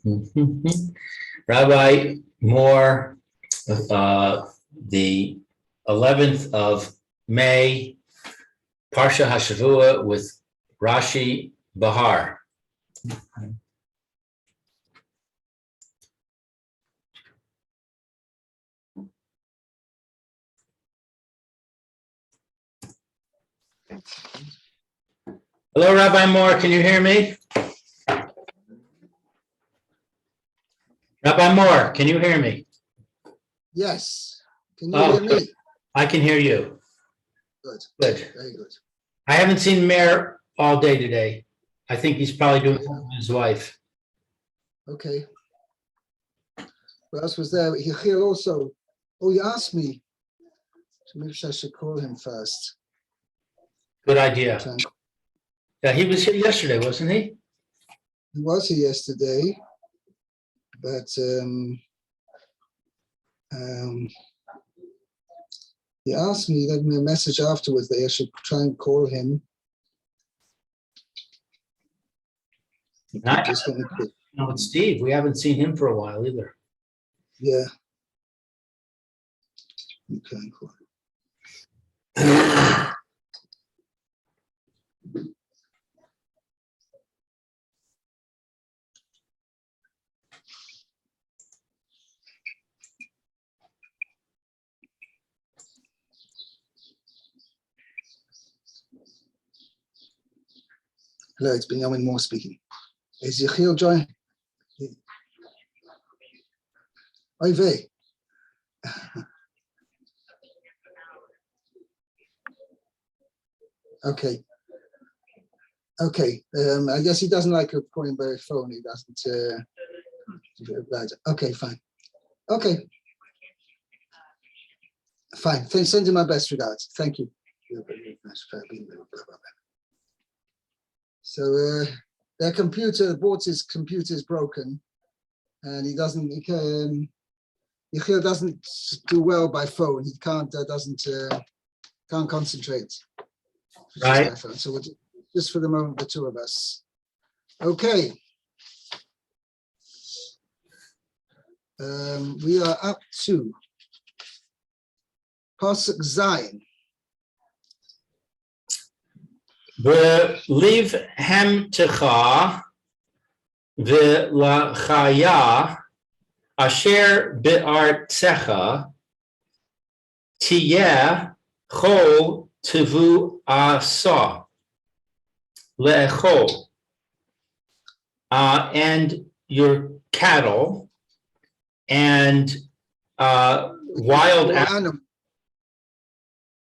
Mhm. Rabbi Moore, the 11th of May, Parsha Hashavua with Rashi, Behar. Hello, Rabbi Moore, can you hear me? Rabbi Moore, can you hear me? Yes. Can you hear me? I can hear you. Good. Good. Very good. I haven't seen Mayor all day today. I think he's probably doing something with his wife. Okay. What else was there? Yechiel also. Oh, you asked me. So maybe I should call him first. Good idea. Yeah, he was here yesterday, wasn't he? He was here yesterday, but he asked me, he left me a message afterwards that I should try and call him. Just no, it's Steve. We haven't seen him for a while either. Yeah. Okay, cool. Hello, it's Benjamin Moore speaking. Is Yechiel joining? Oy vey. Okay. Okay. I guess he doesn't like calling by phone. He doesn't. Okay, fine. Okay. Fine. Send him my best regards. Thank you. So their computer, the board's computer is broken, and he doesn't. Yechiel doesn't do well by phone. He can't concentrate. Right. So we'll just for the moment, the two of us. Okay. We are up to Pasuk Zayin. V'liv hemtecha v'lachaya asher be'artzecha tiyeh chol tevu asa le'echol, and your cattle and wild animals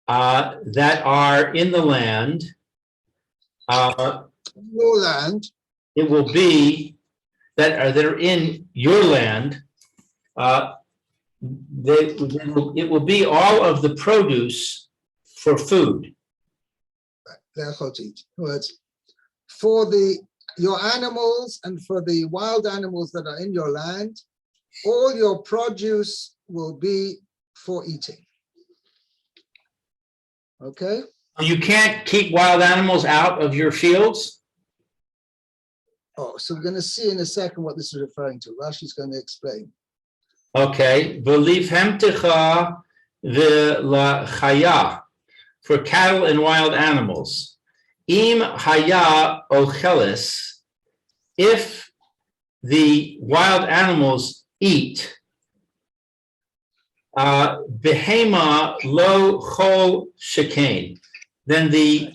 that are in the land. Your land. It will be that are in your land. It will be all of the produce for food. For your animals and for the wild animals that are in your land, all your produce will be for eating. Okay? You can't keep wild animals out of your fields? Oh, so we're going to see in a second what this is referring to. Rashi's going to explain. Okay. V'liv hemtecha v'lachaya, for cattle and wild animals. Im haya ochelis, if the wild animals eat, behema lo chol shekain, then the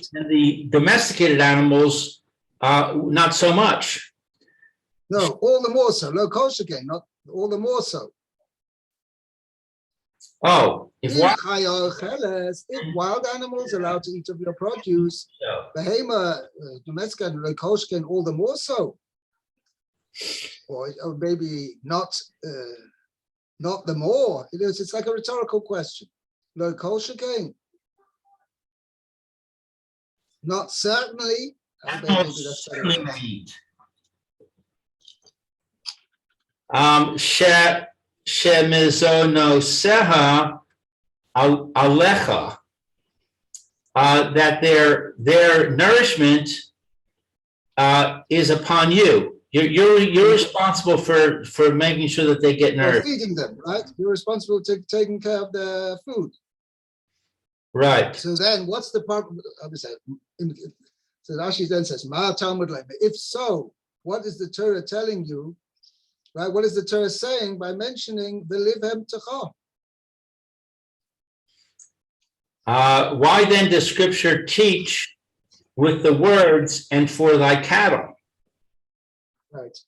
domesticated animals, not so much. No, all the more so. Lo kol shekain, not all the more so. Oh, if wild animals are allowed to eat of your produce, behema, domesticated, lo kol shekain, all the more so. Or maybe not the more. It's like a rhetorical question. Lo kol shekain. Not certainly. Maybe that's better. Shemizonoseha alecha, that their nourishment is upon you. You're responsible for making sure that they get For nourished. feeding them, right? You're responsible for taking care of the food. Right. So then what's the part? So Rashi then says, Ma Talmud Lema. If so, what is the Torah telling you? Right? What is the Torah saying by mentioning the livhem techa? Why then does Scripture teach with the words "and for thy cattle"? Right.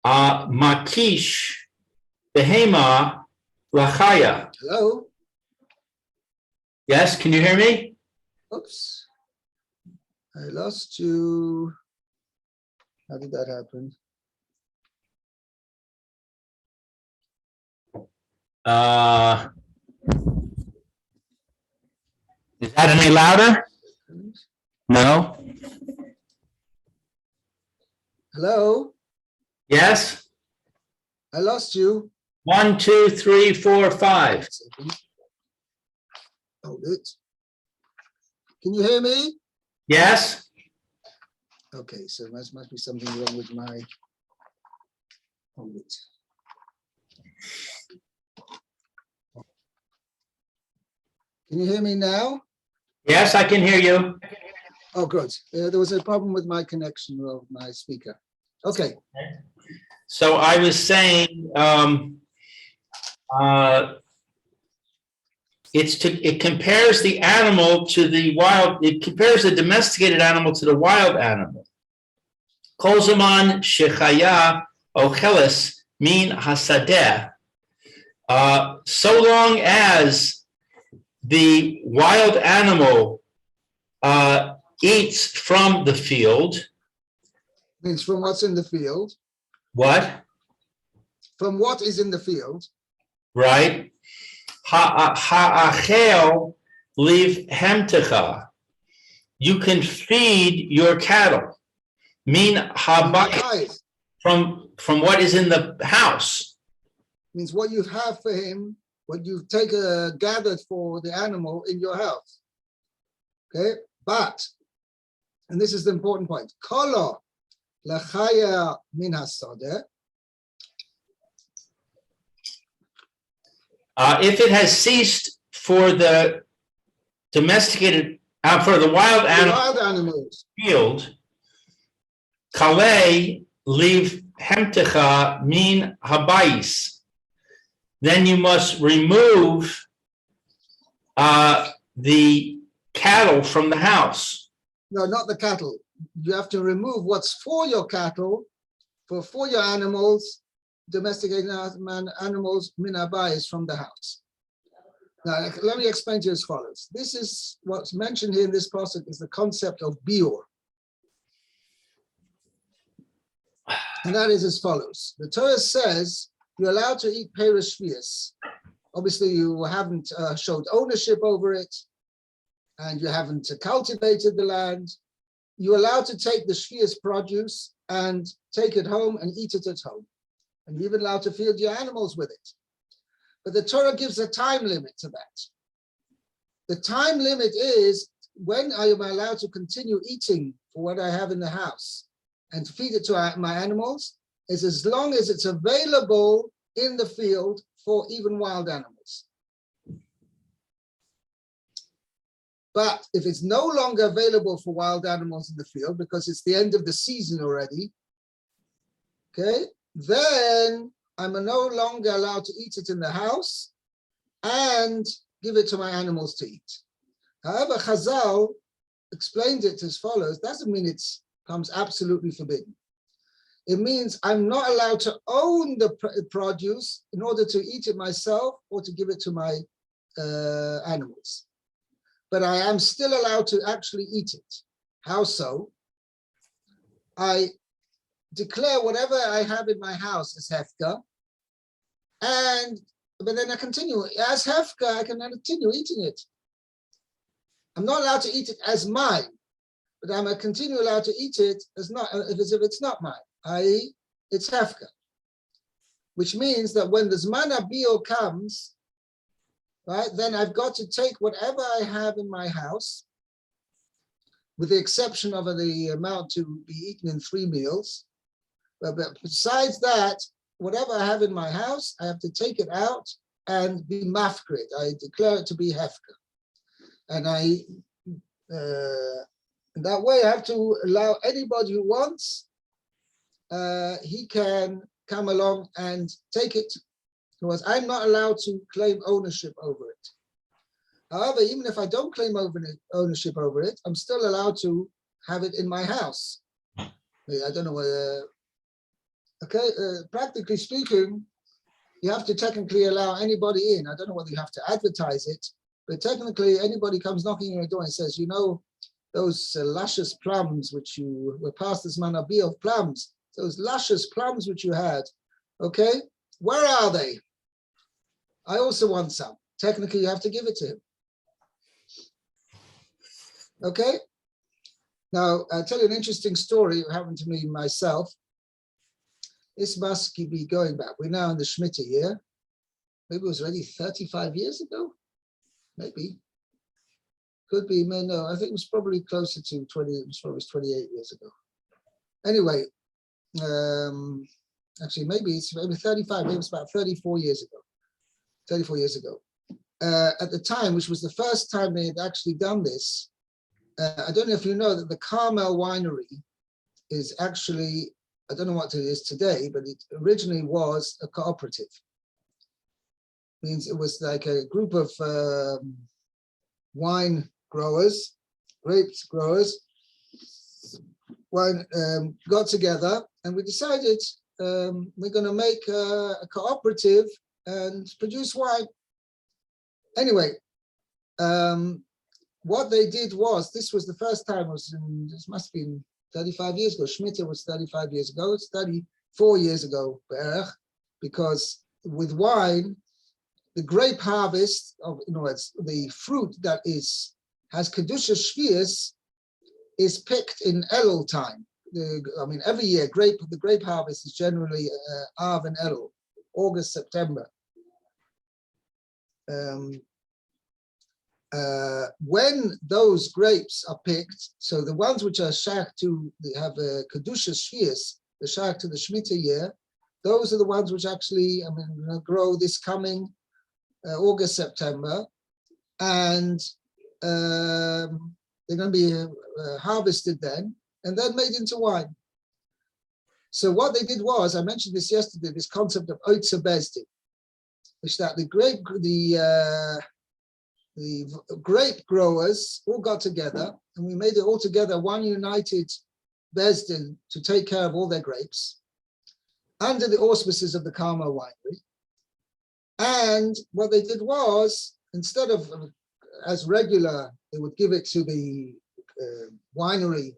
Makish behema lachaya. Hello? Yes, can you hear me? Oops. I lost you. How did that happen? Is that any louder? No. Hello? Yes. I lost you. 1, 2, 3, 4, 5. Hold it. Can you hear me? Yes. Okay, so there must be something wrong with my. Hold it. Can you hear me now? Yes, I can hear you. Oh, good. There was a problem with my connection of my speaker. Okay. So I was saying, it compares the animal to the wild. It compares the domesticated animal to the wild animal. Kol zaman shechaya ocheles min hasadeh. So long as the wild animal eats from the field. Means from what's in the field. What? From what is in the field. Right. Ha'achel liv hemtecha. You can feed your cattle. Min habayis. From what is in the house. Means what you have for him, what you've gathered for the animal in your house. Okay, but, and this is the important point, kolo lachaya min hasadeh. If it has ceased for the domesticated, for the wild animals field, kalei liv hemtecha min habayis. Then you must remove the cattle from the house. No, not the cattle. You have to remove what's for your cattle, for your animals, domesticated animals, min habayis, from the house. Now, let me explain to you as follows. This is what's mentioned here in this process is the concept of biur. And that is as follows. The Torah says, you're allowed to eat Perish Shvius. Obviously, you haven't showed ownership over it, and you haven't cultivated the land. You're allowed to take the Shvius produce and take it home and eat it at home. And you're even allowed to feed your animals with it. But the Torah gives a time limit to that. The time limit is, when I am allowed to continue eating for what I have in the house and feed it to my animals, is as long as it's available in the field for even wild animals. But if it's no longer available for wild animals in the field because it's the end of the season already, okay, then I'm no longer allowed to eat it in the house and give it to my animals to eat. However, Chazal explained it as follows. Doesn't mean it becomes absolutely forbidden. It means I'm not allowed to own the produce in order to eat it myself or to give it to my animals. But I am still allowed to actually eat it. How so? I declare whatever I have in my house as hefka, but then I continue as hefka. I can continue eating it. I'm not allowed to eat it as mine, but I'm continue allowed to eat it as not if it's not mine. I.e., it's hefka, which means that when the zman habiyur comes, right, then I've got to take whatever I have in my house, with the exception of the amount to be eaten in 3 meals, But besides that, whatever I have in my house, I have to take it out and be mafkrit. I declare it to be hefker. And in that way, I have to allow anybody who wants, he can come along and take it. Because I'm not allowed to claim ownership over it. However, even if I don't claim ownership over it, I'm still allowed to have it in my house. I don't know whether, okay, practically speaking, you have to technically allow anybody in. I don't know whether you have to advertise it, but technically anybody comes knocking on your door and says, you know, those luscious plums which you were past this manabi of plums, those luscious plums which you had, okay, where are they? I also want some. Technically, you have to give it to him. Okay. Now, I'll tell you an interesting story that happened to me myself. This must be going back. We're now in the Shemitah year. Maybe it was already 35 years ago. Maybe. Could be, no, I think it was probably closer to 20, it was 28 years ago. Anyway, actually, maybe 35, maybe it's about 34 years ago. 34 years ago. At the time, which was the first time they had actually done this, I don't know if you know that the Carmel winery is actually, I don't know what it is today, but it originally was a cooperative. Means it was like a group of wine growers, grapes growers, got together and we decided we're going to make a cooperative and produce wine. Anyway, what they did was, this was the first time, this must have been 35 years ago. Shemitah was 35 years ago. It's 34 years ago, Behar, because with wine, the grape harvest of, in other words, the fruit that has kedusha shvius is picked in Elul time. Every year, the grape harvest is generally Av and Elul, August, September. When those grapes are picked, so the ones which are shach to have a kedusha shvius, the shach to the Shemitah year, those are the ones which actually grow this coming August, September, and they're going to be harvested then and then made into wine. So what they did was, I mentioned this yesterday, this concept of oitza bezdin, which that the grape growers all got together and we made it all together one united bezdin to take care of all their grapes under the auspices of the Carmel winery. And what they did was, instead of as regular, they would give it to the winery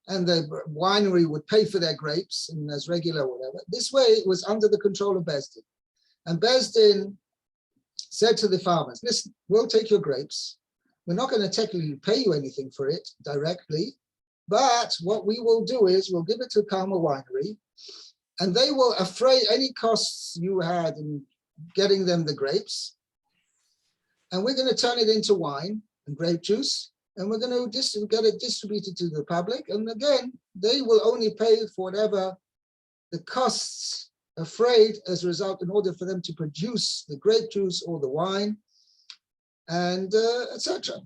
and the winery would pay for their grapes and as regular whatever. This way it was under the control of Bezdin. And Bezdin said to the farmers, listen, we'll take your grapes. We're not going to technically pay you anything for it directly, but what we will do is we'll give it to Carmel Winery and they will defray any costs you had in getting them the grapes. And we're going to turn it into wine and grape juice. And we're going to get it distributed to the public. And again, they will only pay for whatever the costs afraid as a result in order for them to produce the grape juice or the wine and etc.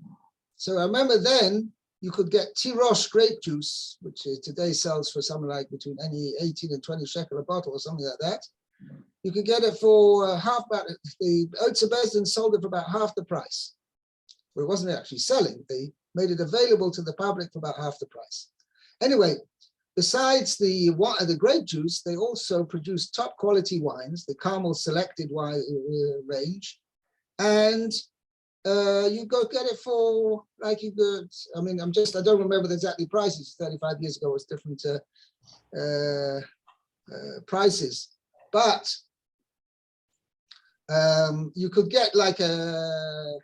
So I remember then you could get tirosh grape juice, which today sells for something like between any 18 and 20 shekel a bottle or something like that. You could get it for half, about the Otzar Bezdin sold it for about half the price. Well, it wasn't actually selling. They made it available to the public for about half the price. Anyway, besides the grape juice, they also produce top quality wines, the Carmel selected wine range, and you go get it for like you could. I don't remember the exactly prices. 35 years ago was different prices, but you could get like a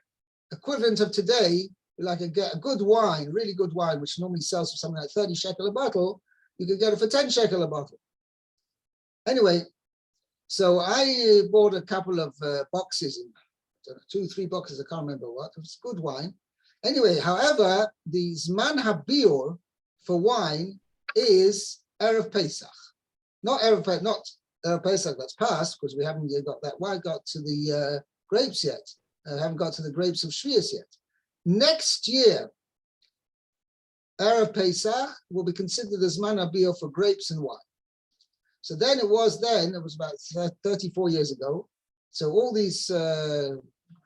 equivalent of today, like a good wine, really good wine, which normally sells for something like 30 shekel a bottle. You could get it for 10 shekel a bottle. Anyway, so I bought a couple of boxes, 2, 3 boxes, I can't remember what. It was good wine. Anyway, however, the Zman HaBiur for wine is Erev Pesach. not Erev Pesach that's passed, because we haven't yet got that wine, got to the grapes yet. Haven't got to the grapes of Shvius yet. Next year, Erev Pesach will be considered as manabio for grapes and wine. So then it was about 34 years ago. So all these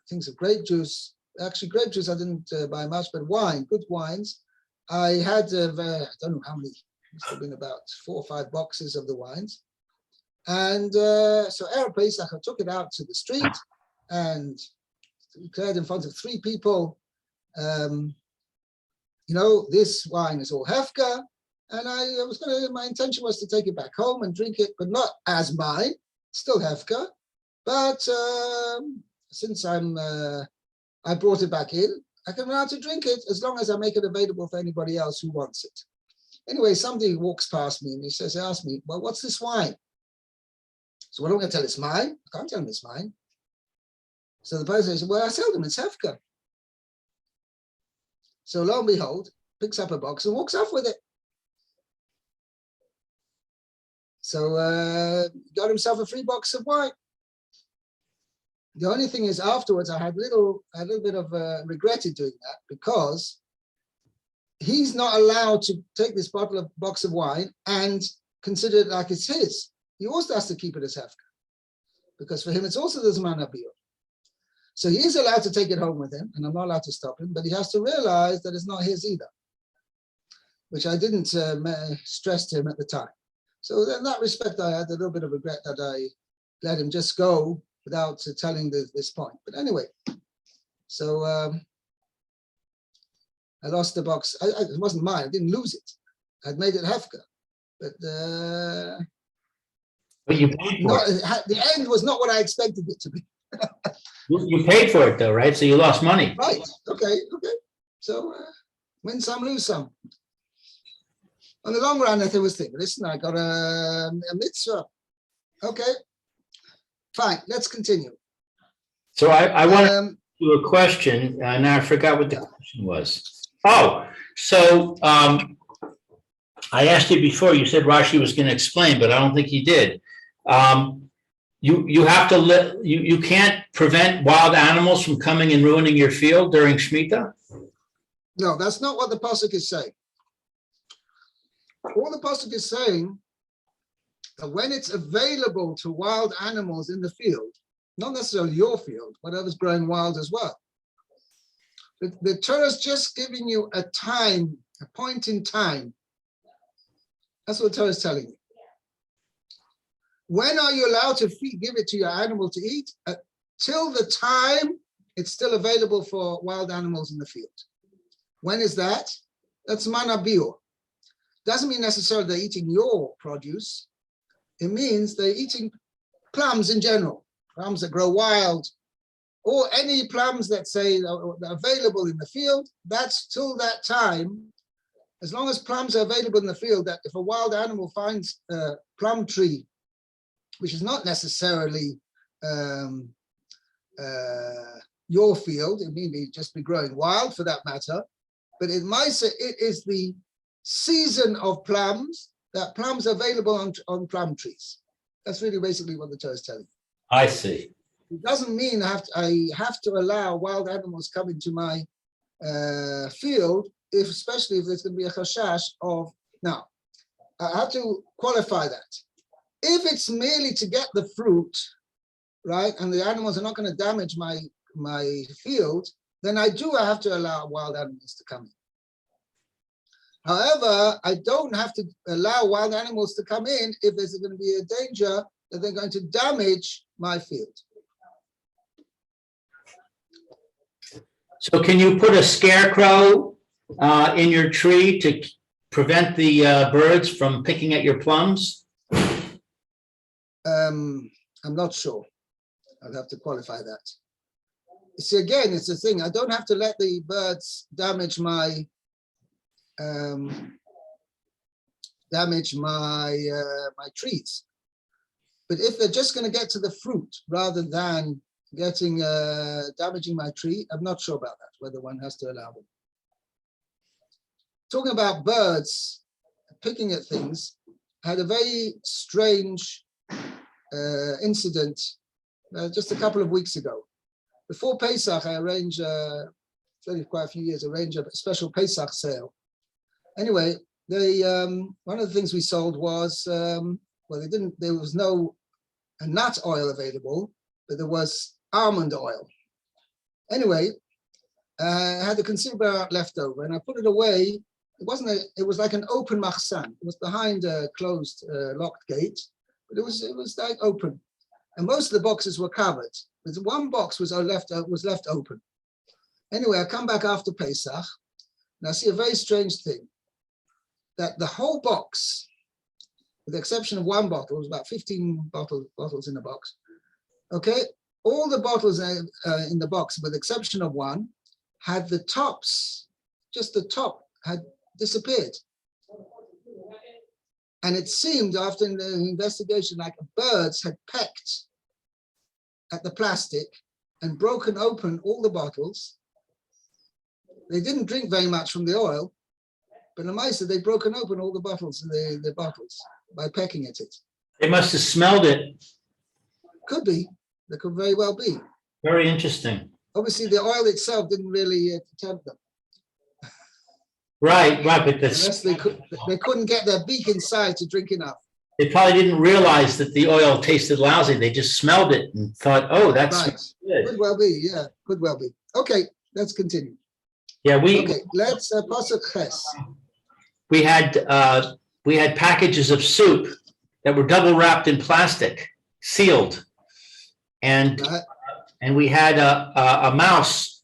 things of grape juice, actually grape juice I didn't buy much, but wine, good wines. I had, I don't know how many, must have been about 4 or 5 boxes of the wines. And so Erev Pesach, I took it out to the street and declared in front of 3 people, this wine is all Hefka. And my intention was to take it back home and drink it, but not as mine, still Hefka. But since I brought it back in, I can allow to drink it as long as I make it available for anybody else who wants it. Anyway, somebody walks past me and he asks me, well, what's this wine? So what am I going to tell? It's mine? I can't tell him it's mine. So the person says, well, I tell them it's Hefka. So lo and behold, picks up a box and walks off with it. So got himself a free box of wine. The only thing is, afterwards, I had a little bit of regret in doing that, because he's not allowed to take this box of wine and consider it like it's his. He also has to keep it as Hefka, because for him it's also the Zman Abiyah. So he is allowed to take it home with him, and I'm not allowed to stop him, but he has to realize that it's not his either, which I didn't stress to him at the time. So in that respect, I had a little bit of regret that I let him just go without telling this point. But anyway, so I lost the box. It wasn't mine. I didn't lose it. I'd made it Hefka. But you paid for it. The end was not what I expected it to be. You paid for it though, right? So you lost money. Right. Okay. So win some, lose some. On the long run, I was thinking, listen, I got a mitzvah. Okay, fine, let's continue. So I want to do a question, and I forgot what the question was. Oh, so I asked you before, you said Rashi was going to explain, but I don't think he did. You have to you can't prevent wild animals from coming and ruining your field during Shemitah? No, that's not what the pasuk is saying. All the pasuk is saying that when it's available to wild animals in the field, not necessarily your field, whatever's growing wild as well. The Torah is just giving you a time, a point in time. That's what the Torah is telling you. When are you allowed to give it to your animal to eat? Till the time it's still available for wild animals in the field. When is that? That's manabio. Doesn't mean necessarily they're eating your produce. It means they're eating plums in general, plums that grow wild, or any plums that say are available in the field. That's till that time. As long as plums are available in the field, that if a wild animal finds a plum tree, which is not necessarily your field, it may just be growing wild for that matter, but it might say it is the season of plums, that plums are available on plum trees. That's really basically what the Torah is telling you. I see. It doesn't mean I have to allow wild animals come into my field, especially if there's going to be a chashash of. Now, I have to qualify that. If it's merely to get the fruit, right, and the animals are not going to damage my field, then I have to allow wild animals to come in. However, I don't have to allow wild animals to come in if there's going to be a danger that they're going to damage my field. So can you put a scarecrow in your tree to prevent the birds from picking at your plums? I'm not sure. I'll have to qualify that. See, again, it's a thing. I don't have to let the birds damage my my trees. But if they're just going to get to the fruit rather than getting damaging my tree, I'm not sure about that, whether one has to allow them. Talking about birds picking at things, had a very strange incident just a couple of weeks ago. Before Pesach, I arranged, it's only quite a few years, arranged a special Pesach sale. Anyway, they one of the things we sold was, there was no nut oil available, but there was almond oil. Anyway, I had a considerable amount left over, and I put it away. It was like an open machsan. It was behind a closed, locked gate, but it was like open. And most of the boxes were covered. But one box was left open. Anyway, I come back after Pesach, and I see a very strange thing. That the whole box, with the exception of one bottle, it was about 15 bottles in the box. Okay, all the bottles in the box, with the exception of one, had the tops, just the top had disappeared. And it seemed after the investigation like birds had pecked at the plastic and broken open all the bottles. They didn't drink very much from the oil, but the mice, they'd broken open all the bottles, the bottles by pecking at it. They must have smelled it. Could be. That could very well be. Very interesting. Obviously, the oil itself didn't really tempt them. Right, but Unless they couldn't get their beak inside to drink enough. they probably didn't realize that the oil tasted lousy. They just smelled it and thought, "Oh, that's Right. good." Could well be, yeah, could well be. Okay, let's continue. Yeah, Okay, let's Pasuk Ches. we had packages of soup that were double wrapped in plastic, sealed, and Right. and we had a mouse,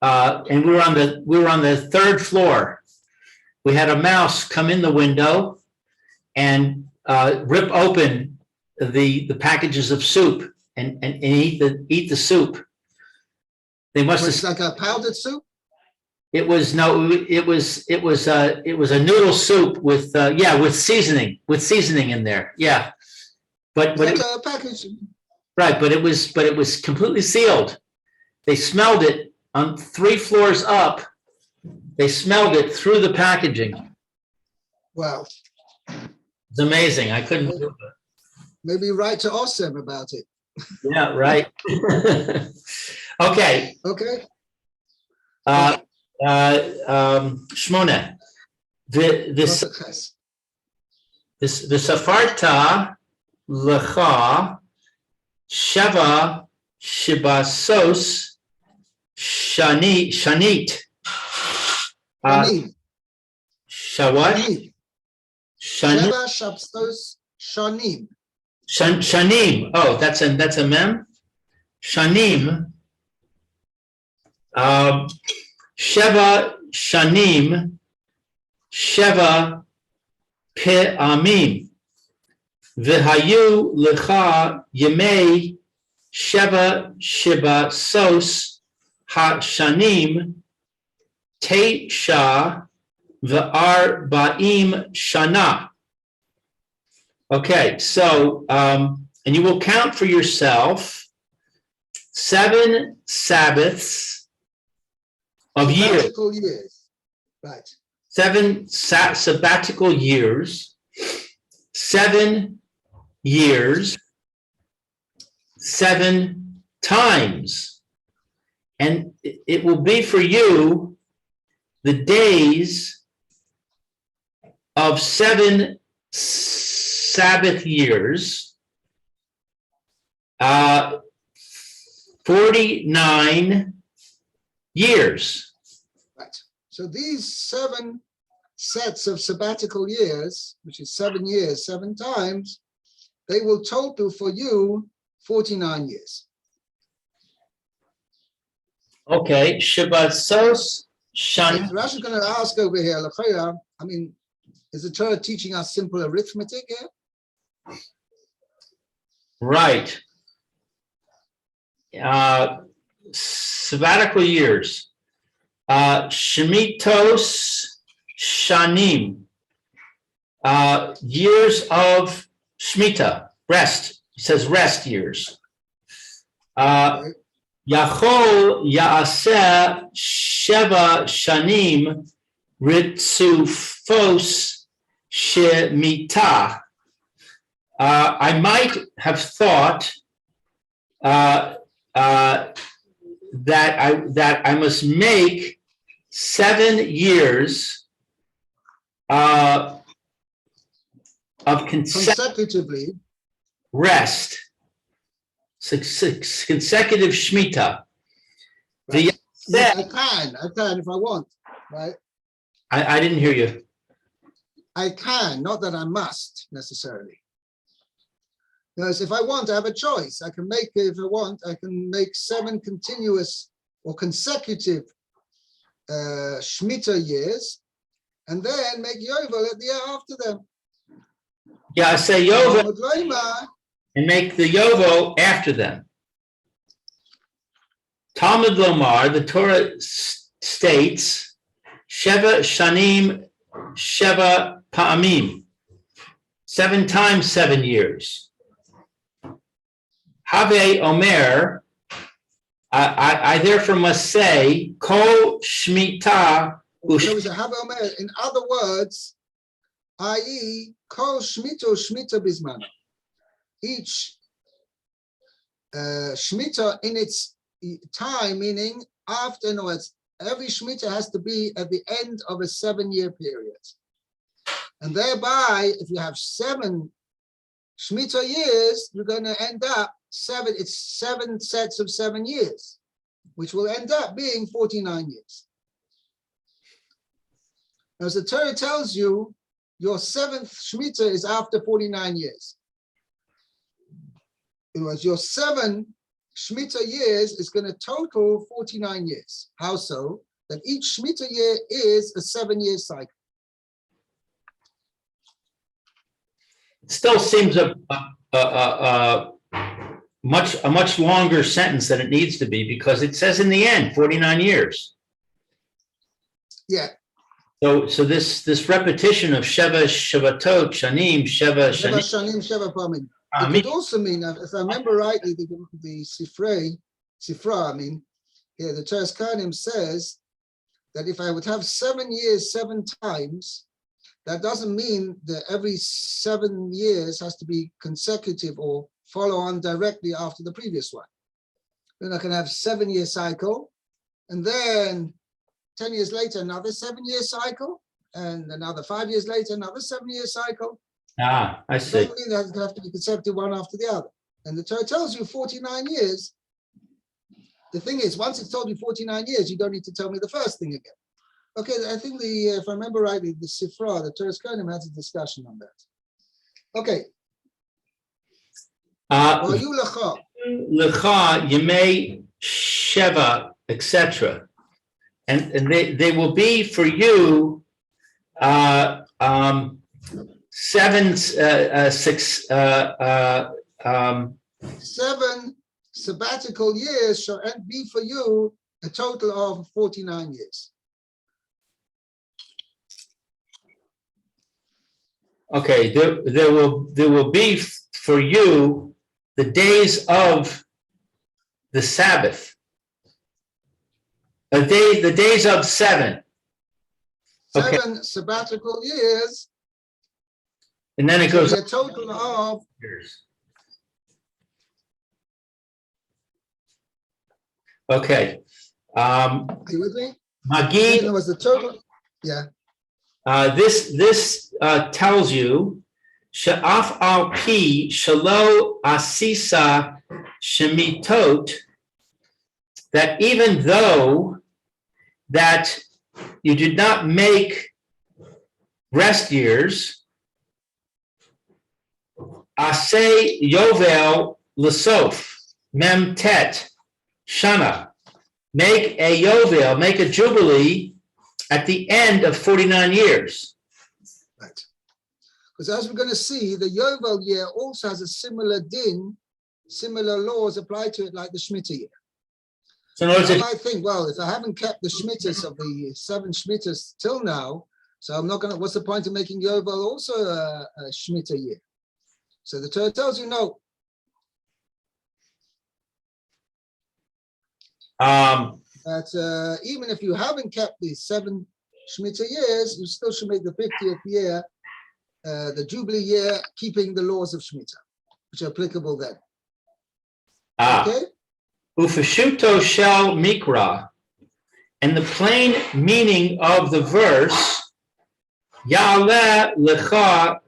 and we were on the third floor. We had a mouse come in the window and rip open the packages of soup and eat the soup. They must It's have. like a powdered soup. It was a noodle soup with seasoning in there. Yeah, but Like a package. right, but it was completely sealed. They smelled it on 3 floors up. They smelled it through the packaging. Wow. It's amazing. I couldn't believe it. Maybe write to Osem about it. Yeah, right. Okay. Okay. Shmona. This Pasuk Ches. Safarta lecha sheva shibasos shanit. Shanim. Shawat? Shanim. Sheva Shabstos Shanim. Shanim. Oh, that's a mem. Shanim. Sheva Shanim. Sheva Pe'amim. V'hayu lecha yemei Sheva Shiba Sos Ha-Shanim Teisha V'Arba'im Shana. Okay, so, and you will count for yourself 7 Sabbaths of years. Sabbatical years. Right. 7 sabbatical years, 7 years, 7 times. And it will be for you the days of 7 Sabbath years, 49 years. Right. So these 7 sets of sabbatical years, which is 7 years, 7 times, they will total for you 49 years. Okay, Shabbat Sos Shan. Rashi is going to ask over here, Lachaya, I mean, is the Torah teaching us simple arithmetic here? Right. Sabbatical years. Shemitos Shanim. Years of Shemitah, rest. It says rest years. Right. Yachol Yaaseh Sheva Shanim Ritzufos Shemitah I might have thought that I must make 7 years of consecutively rest, consecutive Shemitah. Right. Yes, I can if I want, right? I didn't hear you. I can, not that I must necessarily. Because if I want, I have a choice. I can make, if I want, I can make 7 continuous or consecutive Shemitah years, and then make Yovel at the year after them. Yeah, I say Yovel and make the Yovel after them. Talmud Lomar, the Torah states, Sheva Shanim, Sheva Pa'amim, 7 times 7 years. Have Omer, I therefore must say, Kol Shemitah. In other words, i.e., Kol Shemitah Bismana. Each Shemitah in its time, meaning after, in other words, every Shemitah has to be at the end of a 7-year period. And thereby, if you have 7 Shemitah years, you're going to end up 7 sets of 7 years, which will end up being 49 years. As the Torah tells you, your 7th Shemitah is after 49 years. In other words, your 7 Shemitah years is going to total 49 years. How so? That each Shemitah year is a 7-year cycle. It still seems a much longer sentence than it needs to be, because it says in the end 49 years. Yeah. So this repetition of Sheva Shevatot Shanim Sheva Shanim Sheva Pamim. It could also mean, if I remember rightly, the Sifra, I mean, here the Teres Kohanim says that if I would have 7 years 7 times, that doesn't mean that every 7 years has to be consecutive or follow on directly after the previous one. Then I can have 7-year cycle, and then 10 years later, another 7-year cycle, and another 5 years later, another 7-year cycle. I see. It doesn't mean that it have to be consecutive one after the other. And the Torah tells you 49 years. The thing is, once it's told you 49 years, you don't need to tell me the first thing again. Okay, I think if I remember rightly, the Sifra, the Teres Kohanim has a discussion on that. Okay. Lecha, Yemei Sheva, etc. And they will be for you 7 sabbatical years shall be for you a total of 49 years. Okay, there will be for you the days of the Sabbath, the days of 7. Okay. 7 sabbatical years, and then it goes a total of years. Okay. Are you with me? Magid was the total. Yeah. This tells you she'af al pi shelo asisa shemitot, that even though that you did not make rest years, asay yovel lesof mem tet shana, make a yovel, make a jubilee at the end of 49 years. Right. Because as we're going to see, the Yovel year also has a similar din, similar laws apply to it like the Shemitah year. So in other words, I might think, well, if I haven't kept the Shemitahs of the 7 Shemitahs till now, so I'm not going to, what's the point of making Yovel also a Shemitah year? So the Torah tells you no. That even if you haven't kept the 7 Shemitah years, you still should make the 50th year the Jubilee year, keeping the laws of Shemitah, which are applicable then. Okay? Ufashuto shel mikra, and the plain meaning of the verse, Ya'aleh lecha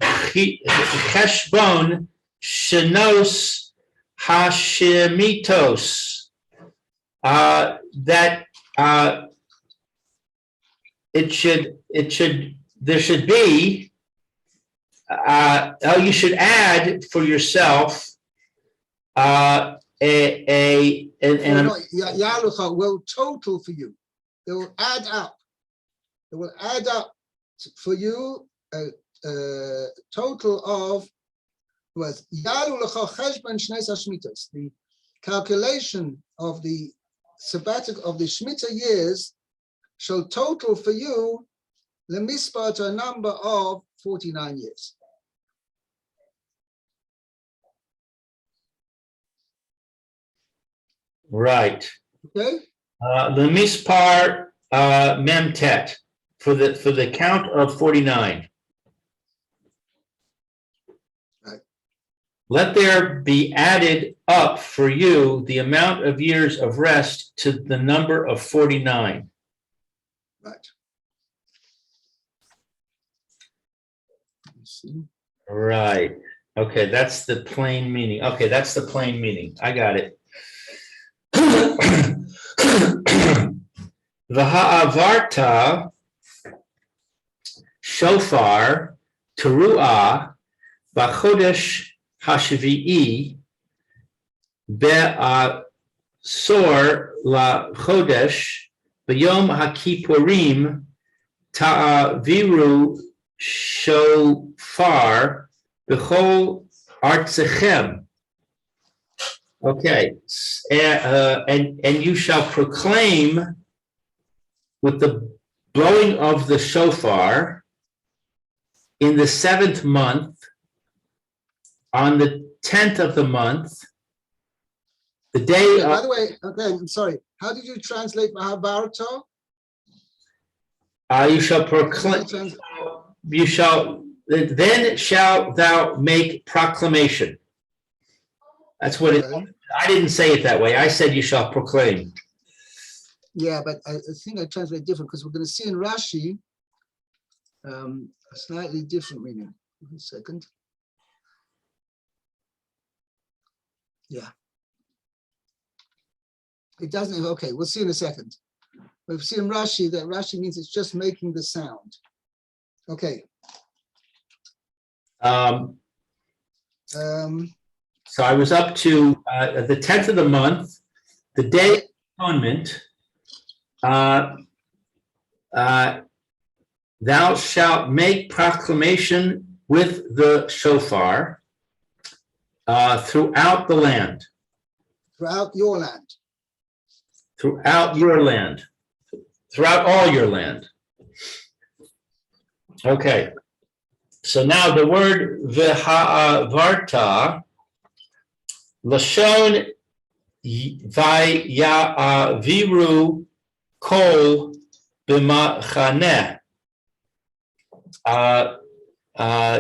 cheshbon shenos hashemitos, that there should be, you should add for yourself Yalucha will total for you. They will add up. They will add up for you a total of was Yalucha cheshbon shneis hashmitos. The calculation of the sabbatical of the Shemitah years shall total for you the mispar to a number of 49 years. Right. Okay. The mispar memtet for the count of 49. Right. Let there be added up for you the amount of years of rest to the number of 49. Right. Let's see. Right. Okay, that's the plain meaning. Okay, that's the plain meaning. I got it. V'ha'avarta shofar teruah b'chodesh hashvi'i be'asor lachodesh b'yom ha'kippurim ta'aviru shofar b'chol artzechem. Okay, and you shall proclaim with the blowing of the shofar in the 7th month, on the 10th of the month, the day by the way, okay, I'm sorry. How did you translate Mahabharata? You shall proclaim, then shall thou make proclamation. That's what it, I didn't say it that way. I said you shall proclaim. Yeah, but I think I translate different because we're going to see in Rashi a slightly different meaning. One second. Yeah. It doesn't, okay, we'll see in a second. We've seen in Rashi that Rashi means it's just making the sound. Okay. So I was up to the 10th of the month, the day of atonement. Thou shalt make proclamation with the shofar throughout the land. Throughout your land. Throughout your land. Throughout all your land. Okay. So now the word v'ha'avarta, Lashon vaya'aviru kol b'machaneh.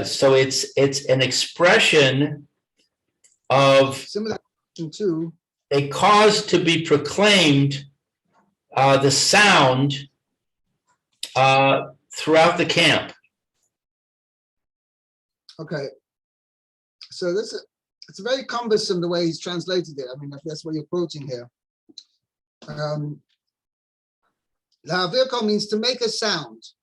So it's an expression of similar to a cause to be proclaimed, the sound throughout the camp. Okay. So it's very cumbersome the way he's translated it. I mean, if that's what you're quoting here. La'avirko means to make a sound.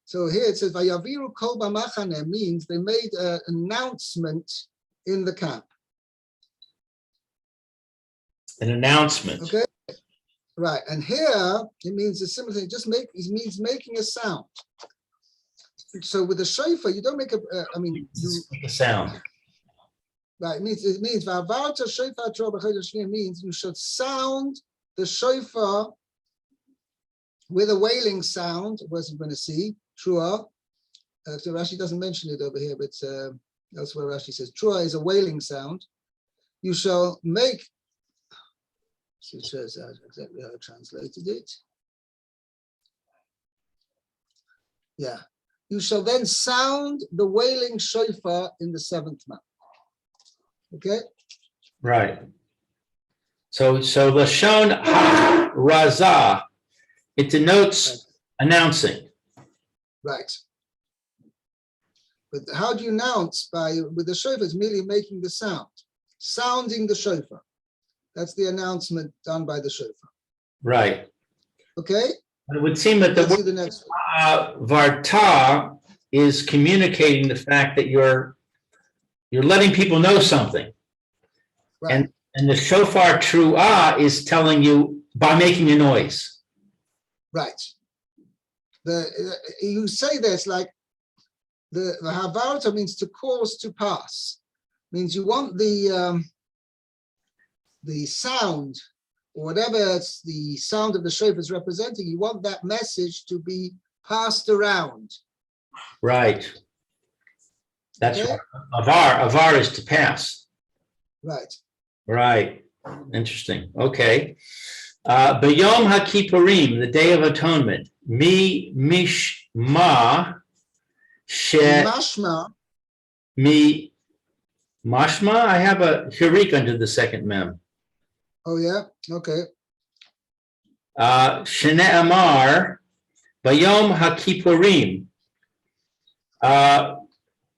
So here it says, Vayaviru kol b'machane means they made an announcement in the camp. An announcement. Okay. Right. And here it means a similar thing. It means making a sound. So with the shofar, you don't make a, you make a sound. Right. It means Va'avarta shofar Torah b'chodesh Shvi means you should sound the shofar with a wailing sound, as we're going to see, Trua. So Rashi doesn't mention it over here, but elsewhere Rashi says Trua is a wailing sound. You shall make, so it shows exactly how I translated it. Yeah. you shall then sound the wailing shofar in the 7th month. Okay? Right. So Lashon ha-razah, it denotes announcing. Right. But how do you announce? With the shofar, it's merely making the sound, sounding the shofar. That's the announcement done by the shofar. Right. Okay? It would seem that the Let's see word the next one. varta is communicating the fact that you're letting people know something. Right. And the shofar truah is telling you by making a noise. Right. You say this like the havarta means to cause to pass. Means you want the sound, or whatever it's the sound of the shofar is representing, you want that message to be passed around. Right. That's Okay? right. Avar is to pass. Right. Right. Interesting. Okay. B'yom HaKippurim, the Day of Atonement. Mi mishma she Mashma. mi mashma. I have a hirik under the second mem. Oh yeah. Okay. Shne'amar B'yom HaKippurim.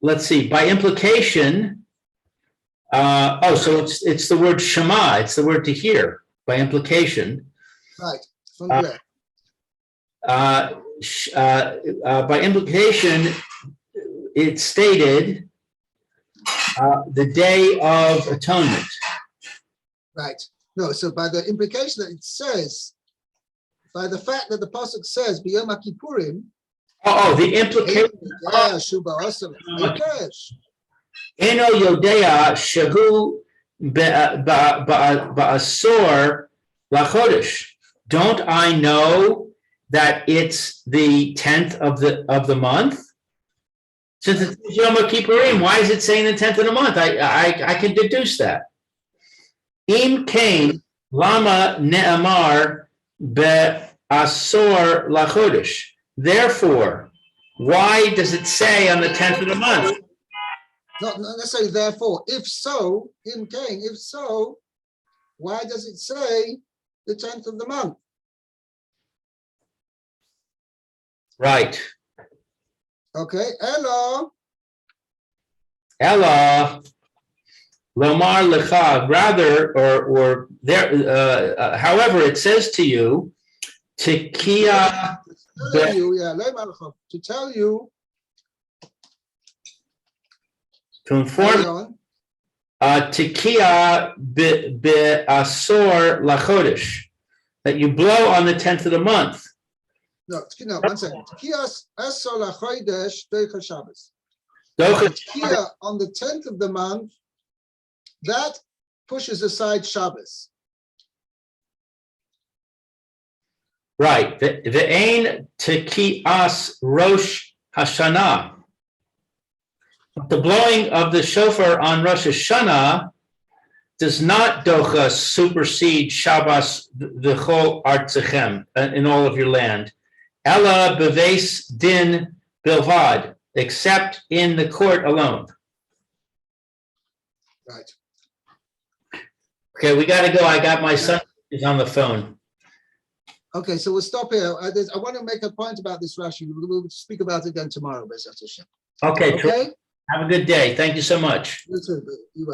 Let's see. By implication. So it's the word shema. It's the word to hear by implication. Right. By implication, it's stated the Day of Atonement. Right. No. So by the implication that it says, by the fact that the pasuk says B'yom HaKippurim. The implication. Eno Yodea Shehu Ba'asor Lachodesh. Don't I know that it's the 10th of the month? Since it's Yom Kippurim, why is it saying the 10th of the month? I can deduce that. Im Kain Lama Ne'amar Be'asor Lachodesh. Therefore, why does it say on the 10th of the month? Not necessarily therefore. If so, in Cain, if so, why does it say the 10th of the month? Right. Okay. Ella. Lomar lecha. Rather, or there. However, it says to you, Tekiah. To tell you. To inform Tekiah be'asor lachodesh, that you blow on the 10th of the month. No, 1 second. Tekiah asor lachodesh doicha Shabbos. Tekiah on the 10th of the month, that pushes aside Shabbos. Right. The ain Tekias Rosh Hashanah. The blowing of the shofar on Rosh Hashanah does not docha supersede Shabbos v'chol artzechem in all of your land. Ella beves din bilvad, except in the court alone. Right. Okay, we got to go. I got my son is on the phone. Okay, so we'll stop here. I want to make a point about this Rashi. We'll speak about it again tomorrow. Okay. Okay. Have a good day. Thank you so much. You too. You well.